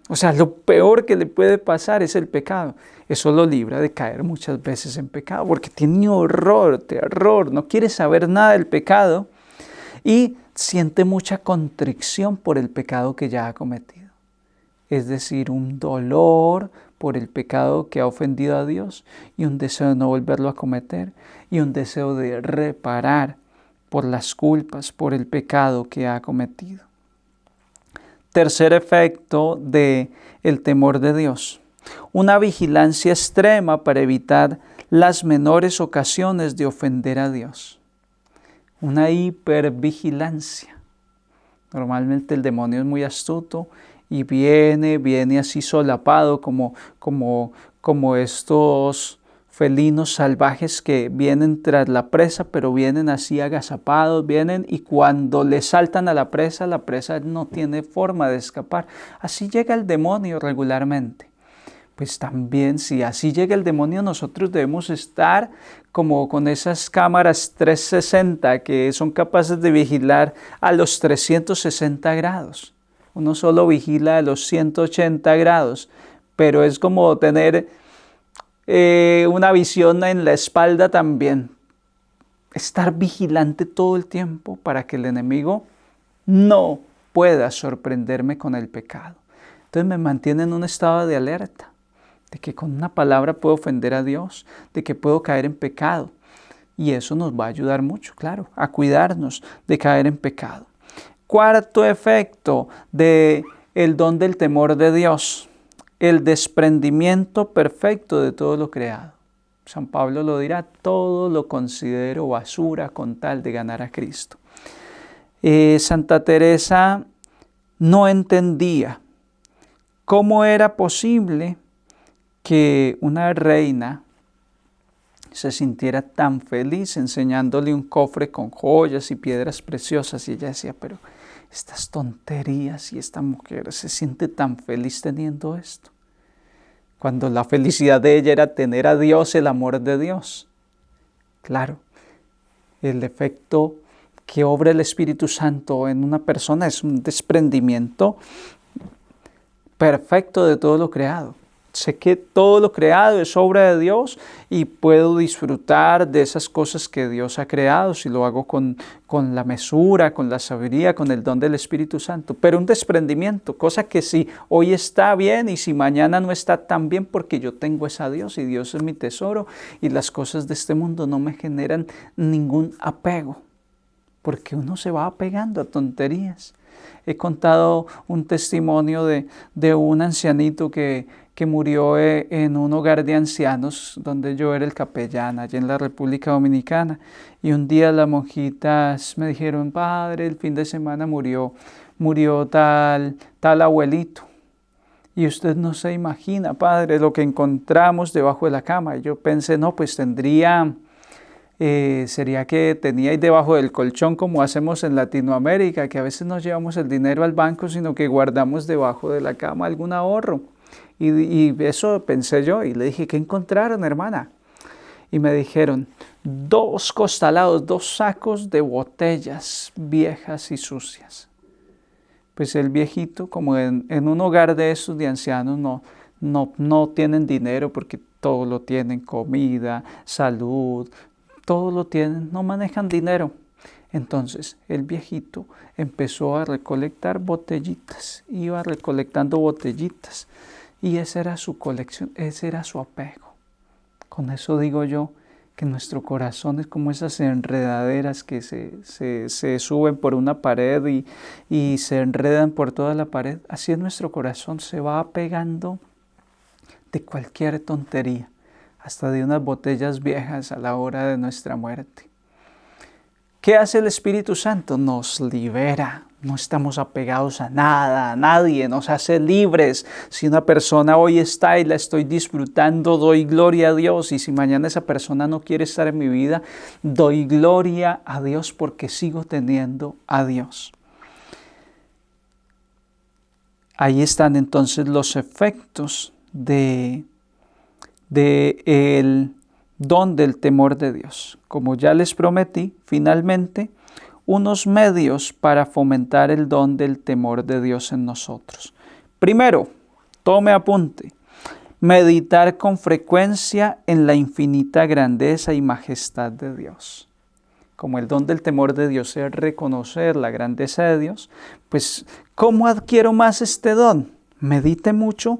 O sea, lo peor que le puede pasar es el pecado. Eso lo libra de caer muchas veces en pecado, porque tiene horror, terror, no quiere saber nada del pecado y siente mucha contrición por el pecado que ya ha cometido. Es decir, un dolor por el pecado que ha ofendido a Dios y un deseo de no volverlo a cometer y un deseo de reparar por las culpas, por el pecado que ha cometido. Tercer efecto del temor de Dios: una vigilancia extrema para evitar las menores ocasiones de ofender a Dios. Una hipervigilancia. Normalmente el demonio es muy astuto y viene así solapado como estos felinos salvajes que vienen tras la presa, pero vienen así agazapados, vienen y cuando le saltan a la presa no tiene forma de escapar. Así llega el demonio regularmente. Pues también, si así llega el demonio, nosotros debemos estar como con esas cámaras 360 que son capaces de vigilar a los 360 grados. Uno solo vigila a los 180 grados, pero es como tener una visión en la espalda también. Estar vigilante todo el tiempo para que el enemigo no pueda sorprenderme con el pecado. Entonces me mantiene en un estado de alerta, de que con una palabra puedo ofender a Dios, de que puedo caer en pecado. Y eso nos va a ayudar mucho, claro, a cuidarnos de caer en pecado. Cuarto efecto del don del temor de Dios: el desprendimiento perfecto de todo lo creado. San Pablo lo dirá: todo lo considero basura con tal de ganar a Cristo. Santa Teresa no entendía cómo era posible que una reina se sintiera tan feliz enseñándole un cofre con joyas y piedras preciosas. Y ella decía: pero estas tonterías, y esta mujer se siente tan feliz teniendo esto, cuando la felicidad de ella era tener a Dios, el amor de Dios. Claro, el efecto que obra el Espíritu Santo en una persona es un desprendimiento perfecto de todo lo creado. Sé que todo lo creado es obra de Dios y puedo disfrutar de esas cosas que Dios ha creado si lo hago con la mesura, con la sabiduría, con el don del Espíritu Santo. Pero un desprendimiento, cosa que si hoy está bien y si mañana no está tan bien, porque yo tengo es a Dios y Dios es mi tesoro y las cosas de este mundo no me generan ningún apego, porque uno se va apegando a tonterías. He contado un testimonio de un ancianito que murió en un hogar de ancianos donde yo era el capellán, allá en la República Dominicana. Y un día las monjitas me dijeron: padre, el fin de semana murió tal abuelito. Y usted no se imagina, padre, lo que encontramos debajo de la cama. Y yo pensé, no, pues sería que tenía ahí debajo del colchón, como hacemos en Latinoamérica, que a veces no llevamos el dinero al banco, sino que guardamos debajo de la cama algún ahorro. Y eso pensé yo y le dije: ¿qué encontraron, hermana? Y me dijeron: 2 costalados, 2 sacos de botellas viejas y sucias. Pues el viejito, como en un hogar de esos de ancianos, no tienen dinero porque todo lo tienen, comida, salud, todo lo tienen, no manejan dinero. Entonces el viejito empezó a recolectar botellitas, iba recolectando botellitas. Y esa era su colección, ese era su apego. Con eso digo yo que nuestro corazón es como esas enredaderas que se suben por una pared y se enredan por toda la pared. Así es nuestro corazón, se va apegando de cualquier tontería, hasta de unas botellas viejas a la hora de nuestra muerte. ¿Qué hace el Espíritu Santo? Nos libera. No estamos apegados a nada, a nadie, nos hace libres. Si una persona hoy está y la estoy disfrutando, doy gloria a Dios. Y si mañana esa persona no quiere estar en mi vida, doy gloria a Dios porque sigo teniendo a Dios. Ahí están entonces los efectos del don del temor de Dios. Como ya les prometí, finalmente, unos medios para fomentar el don del temor de Dios en nosotros. Primero, tome apunte, meditar con frecuencia en la infinita grandeza y majestad de Dios. Como el don del temor de Dios es reconocer la grandeza de Dios, pues, ¿cómo adquiero más este don? Medite mucho,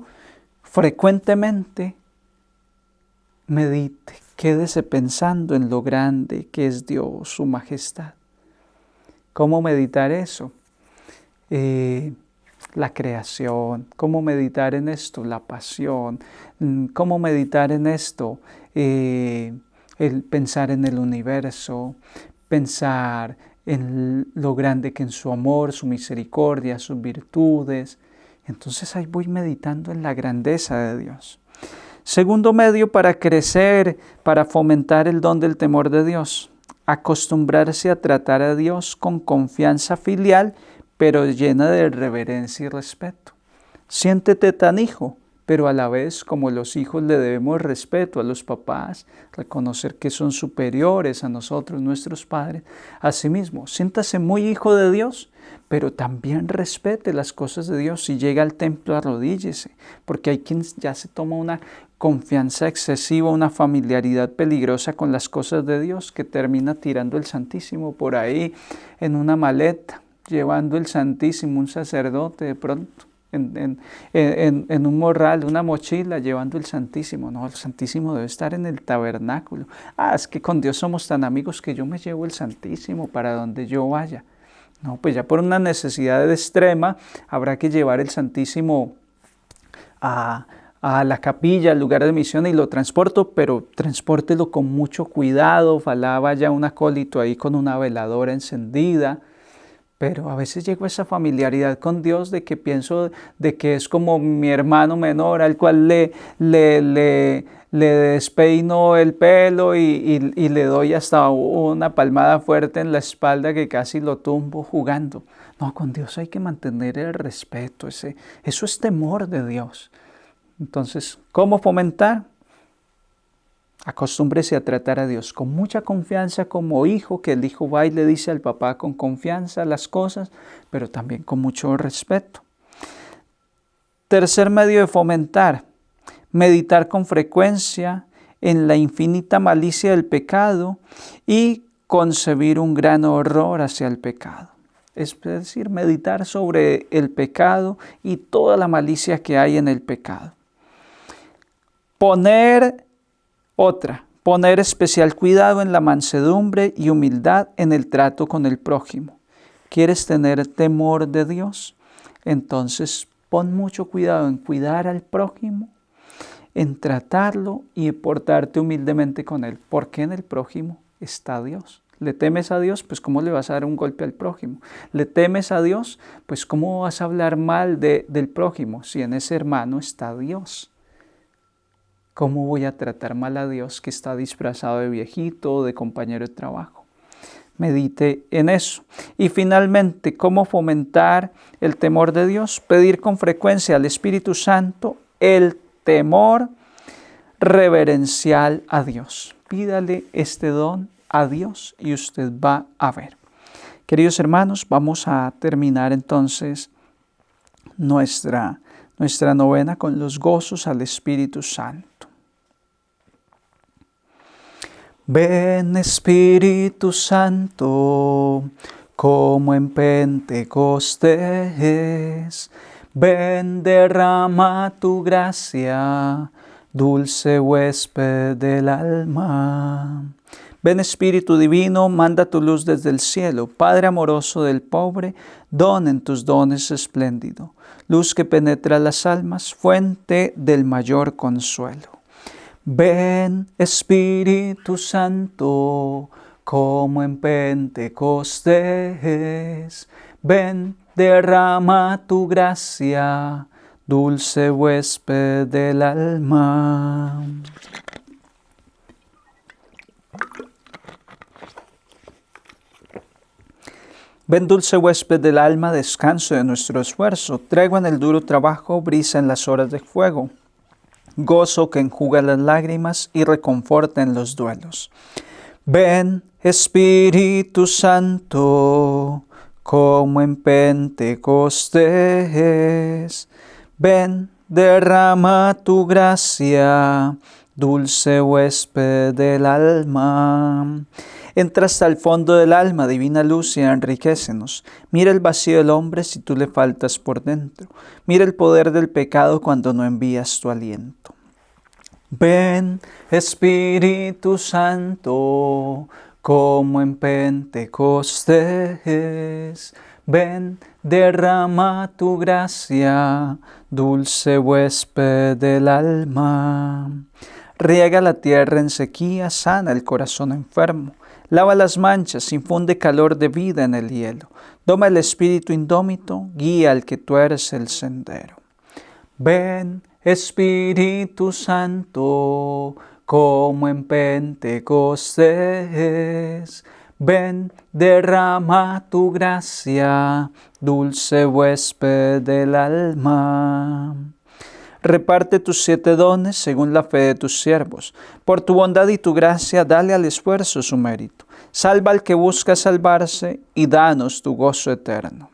frecuentemente, medite, quédese pensando en lo grande que es Dios, su majestad. ¿Cómo meditar eso? La creación. ¿Cómo meditar en esto? La pasión. ¿Cómo meditar en esto? El pensar en el universo, pensar en lo grande que en su amor, su misericordia, sus virtudes. Entonces ahí voy meditando en la grandeza de Dios. Segundo medio para crecer, para fomentar el don del temor de Dios. Acostumbrarse a tratar a Dios con confianza filial, pero llena de reverencia y respeto. Siéntete tan hijo, pero a la vez como los hijos le debemos respeto a los papás, reconocer que son superiores a nosotros, nuestros padres. Asimismo, siéntase muy hijo de Dios, pero también respete las cosas de Dios. Si llega al templo, arrodíllese, porque hay quien ya se toma una confianza excesiva, una familiaridad peligrosa con las cosas de Dios, que termina tirando el Santísimo por ahí en una maleta, llevando el Santísimo, un sacerdote de pronto, en un morral, una mochila, llevando el Santísimo. No, el Santísimo debe estar en el tabernáculo. Es que con Dios somos tan amigos que yo me llevo el Santísimo para donde yo vaya. No, pues ya por una necesidad extrema habrá que llevar el Santísimo a la capilla, al lugar de misión, y lo transporto, pero transpórtelo con mucho cuidado. Ojalá vaya un acólito ahí con una veladora encendida. Pero a veces llego a esa familiaridad con Dios de que pienso de que es como mi hermano menor al cual le despeino el pelo y le doy hasta una palmada fuerte en la espalda que casi lo tumbo jugando. No, con Dios hay que mantener el respeto, eso es temor de Dios. Entonces, ¿cómo fomentar? Acostúmbrese a tratar a Dios con mucha confianza como hijo, que el hijo va y le dice al papá con confianza las cosas, pero también con mucho respeto. Tercer medio de fomentar, meditar con frecuencia en la infinita malicia del pecado y concebir un gran horror hacia el pecado. Es decir, meditar sobre el pecado y toda la malicia que hay en el pecado. Poner especial cuidado en la mansedumbre y humildad en el trato con el prójimo. ¿Quieres tener temor de Dios? Entonces pon mucho cuidado en cuidar al prójimo, en tratarlo y portarte humildemente con él, porque en el prójimo está Dios. ¿Le temes a Dios? Pues ¿cómo le vas a dar un golpe al prójimo? ¿Le temes a Dios? Pues ¿cómo vas a hablar mal del prójimo si en ese hermano está Dios? ¿Cómo voy a tratar mal a Dios que está disfrazado de viejito o de compañero de trabajo? Medite en eso. Y finalmente, ¿cómo fomentar el temor de Dios? Pedir con frecuencia al Espíritu Santo el temor reverencial a Dios. Pídale este don a Dios y usted va a ver. Queridos hermanos, vamos a terminar entonces nuestra novena con los gozos al Espíritu Santo. Ven Espíritu Santo, como en Pentecostés, ven derrama tu gracia, dulce huésped del alma. Ven Espíritu Divino, manda tu luz desde el cielo, Padre amoroso del pobre, don en tus dones espléndido, luz que penetra las almas, fuente del mayor consuelo. Ven Espíritu Santo, como en Pentecostés. Ven, derrama tu gracia, dulce huésped del alma. Ven, dulce huésped del alma, descanso de nuestro esfuerzo, tregua en el duro trabajo, brisa en las horas de fuego, gozo que enjuga las lágrimas y reconforta en los duelos. Ven, Espíritu Santo, como en Pentecostés. Ven, derrama tu gracia, dulce huésped del alma. Entra hasta el fondo del alma, divina luz, y enriquécenos. Mira el vacío del hombre si tú le faltas por dentro. Mira el poder del pecado cuando no envías tu aliento. Ven, Espíritu Santo, como en Pentecostés. Ven, derrama tu gracia, dulce huésped del alma. Riega la tierra en sequía, sana el corazón enfermo. Lava las manchas, infunde calor de vida en el hielo. Doma el espíritu indómito, guía al que tuerce el sendero. Ven, Espíritu Santo, como en Pentecostés. Ven, derrama tu gracia, dulce huésped del alma. Reparte tus 7 dones según la fe de tus siervos. Por tu bondad y tu gracia, dale al esfuerzo su mérito. Salva al que busca salvarse y danos tu gozo eterno.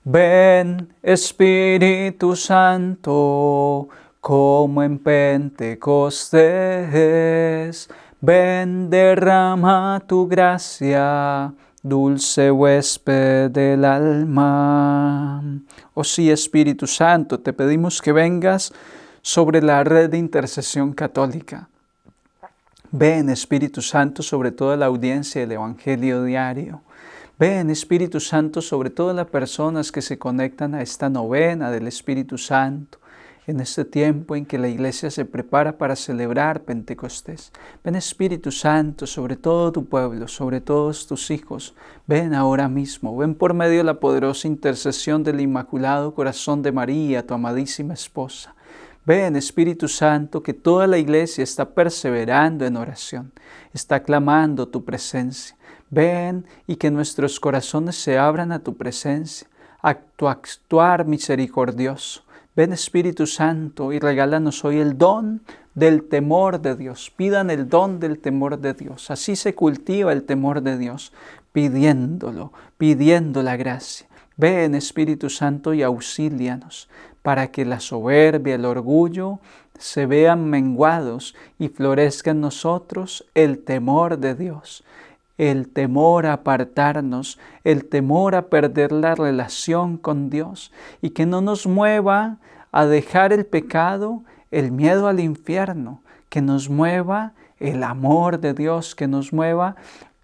Ven, Espíritu Santo, como en Pentecostés. Ven, derrama tu gracia, dulce huésped del alma. Oh sí, Espíritu Santo, te pedimos que vengas sobre la red de intercesión católica. Ven, Espíritu Santo, sobre toda la audiencia del Evangelio diario. Ven, Espíritu Santo, sobre todas las personas que se conectan a esta novena del Espíritu Santo, en este tiempo en que la Iglesia se prepara para celebrar Pentecostés. Ven, Espíritu Santo, sobre todo tu pueblo, sobre todos tus hijos. Ven ahora mismo, ven por medio de la poderosa intercesión del Inmaculado Corazón de María, tu amadísima esposa. Ven, Espíritu Santo, que toda la Iglesia está perseverando en oración, está clamando tu presencia. Ven y que nuestros corazones se abran a tu presencia, a tu actuar misericordioso. Ven, Espíritu Santo, y regálanos hoy el don del temor de Dios. Pidan el don del temor de Dios. Así se cultiva el temor de Dios, pidiéndolo, pidiendo la gracia. Ven, Espíritu Santo, y auxílianos para que la soberbia, el orgullo se vean menguados y florezca en nosotros el temor de Dios. El temor a apartarnos, el temor a perder la relación con Dios, y que no nos mueva a dejar el pecado, el miedo al infierno, que nos mueva el amor de Dios, que nos mueva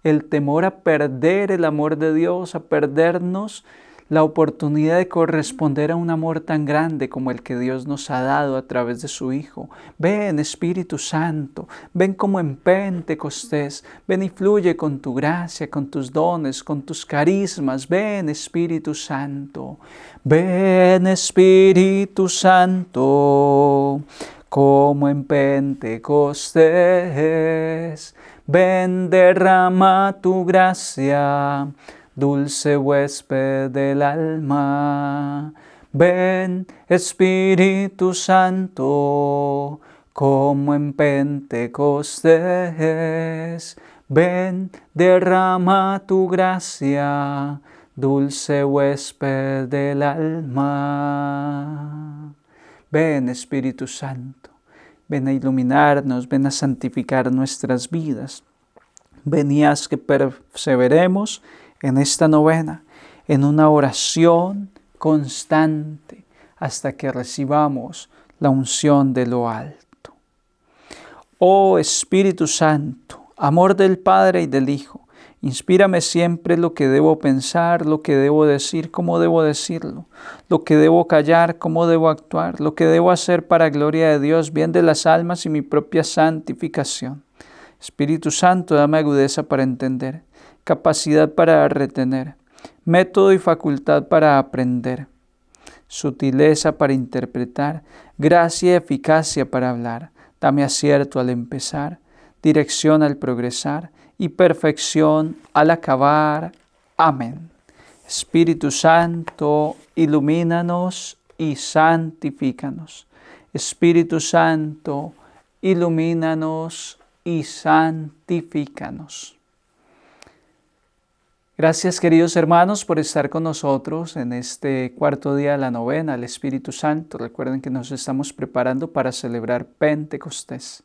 el temor a perder el amor de Dios, a perdernos la oportunidad de corresponder a un amor tan grande como el que Dios nos ha dado a través de su Hijo. Ven, Espíritu Santo, ven como en Pentecostés, ven y fluye con tu gracia, con tus dones, con tus carismas. Ven, Espíritu Santo, ven, Espíritu Santo, como en Pentecostés. Ven, derrama tu gracia, dulce huésped del alma. Ven, Espíritu Santo, como en Pentecostés. Ven, derrama tu gracia, dulce huésped del alma. Ven, Espíritu Santo, ven a iluminarnos, ven a santificar nuestras vidas. Ven y haz que perseveremos en esta novena, en una oración constante, hasta que recibamos la unción de lo alto. Oh Espíritu Santo, amor del Padre y del Hijo, inspírame siempre lo que debo pensar, lo que debo decir, cómo debo decirlo, lo que debo callar, cómo debo actuar, lo que debo hacer para gloria de Dios, bien de las almas y mi propia santificación. Espíritu Santo, dame agudeza para entender, capacidad para retener, método y facultad para aprender, sutileza para interpretar, gracia y eficacia para hablar. Dame acierto al empezar, dirección al progresar y perfección al acabar. Amén. Espíritu Santo, ilumínanos y santifícanos. Espíritu Santo, ilumínanos y santifícanos. Gracias, queridos hermanos, por estar con nosotros en este cuarto día de la novena al Espíritu Santo. Recuerden que nos estamos preparando para celebrar Pentecostés.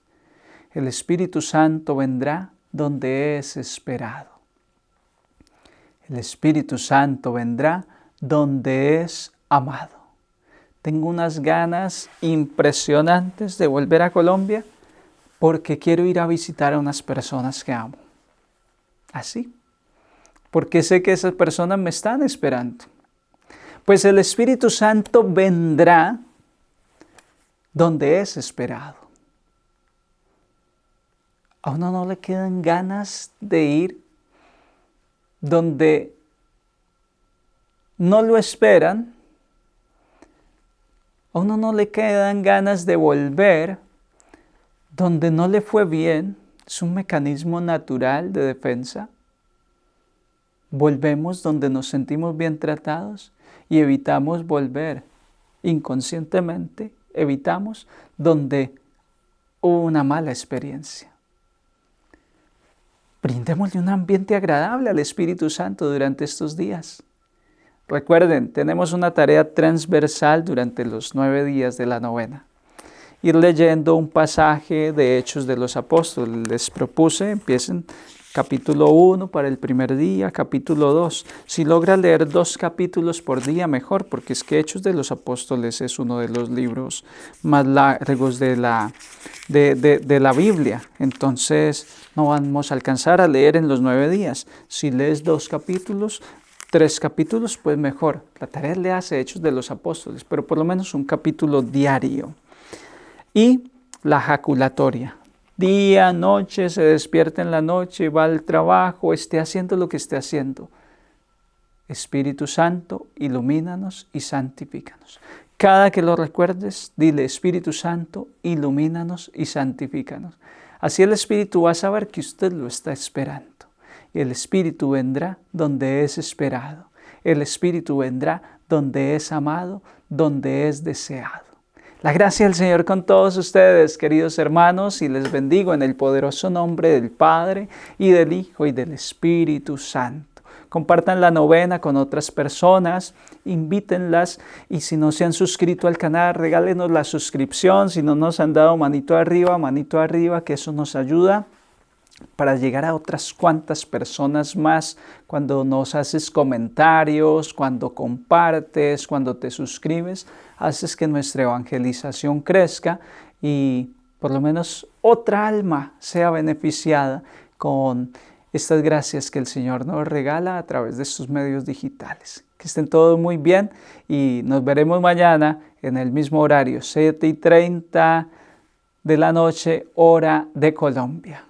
El Espíritu Santo vendrá donde es esperado. El Espíritu Santo vendrá donde es amado. Tengo unas ganas impresionantes de volver a Colombia porque quiero ir a visitar a unas personas que amo. Así. Porque sé que esas personas me están esperando. Pues el Espíritu Santo vendrá donde es esperado. A uno no le quedan ganas de ir donde no lo esperan. A uno no le quedan ganas de volver donde no le fue bien. Es un mecanismo natural de defensa. Volvemos donde nos sentimos bien tratados y evitamos volver. Inconscientemente evitamos donde hubo una mala experiencia. Brindémosle un ambiente agradable al Espíritu Santo durante estos días. Recuerden, tenemos una tarea transversal durante los 9 días de la novena. Ir leyendo un pasaje de Hechos de los Apóstoles. Les propuse, empiecen capítulo 1 para el primer día, capítulo 2. Si logra leer 2 capítulos por día, mejor, porque es que Hechos de los Apóstoles es uno de los libros más largos de la Biblia. Entonces, no vamos a alcanzar a leer en los 9 días. Si lees 2 capítulos, 3 capítulos, pues mejor. La tarea le hace Hechos de los Apóstoles, pero por lo menos un capítulo diario. Y la jaculatoria. Día, noche, se despierta en la noche, va al trabajo, esté haciendo lo que esté haciendo. Espíritu Santo, ilumínanos y santifícanos. Cada que lo recuerdes, dile, Espíritu Santo, ilumínanos y santifícanos. Así el Espíritu va a saber que usted lo está esperando. Y el Espíritu vendrá donde es esperado. El Espíritu vendrá donde es amado, donde es deseado. La gracia del Señor con todos ustedes, queridos hermanos, y les bendigo en el poderoso nombre del Padre, y del Hijo, y del Espíritu Santo. Compartan la novena con otras personas, invítenlas, y si no se han suscrito al canal, regálenos la suscripción. Si no nos han dado manito arriba, que eso nos ayuda para llegar a otras cuantas personas más. Cuando nos haces comentarios, cuando compartes, cuando te suscribes, haces que nuestra evangelización crezca y por lo menos otra alma sea beneficiada con estas gracias que el Señor nos regala a través de estos medios digitales. Que estén todos muy bien y nos veremos mañana en el mismo horario, 7:30 de la noche, hora de Colombia.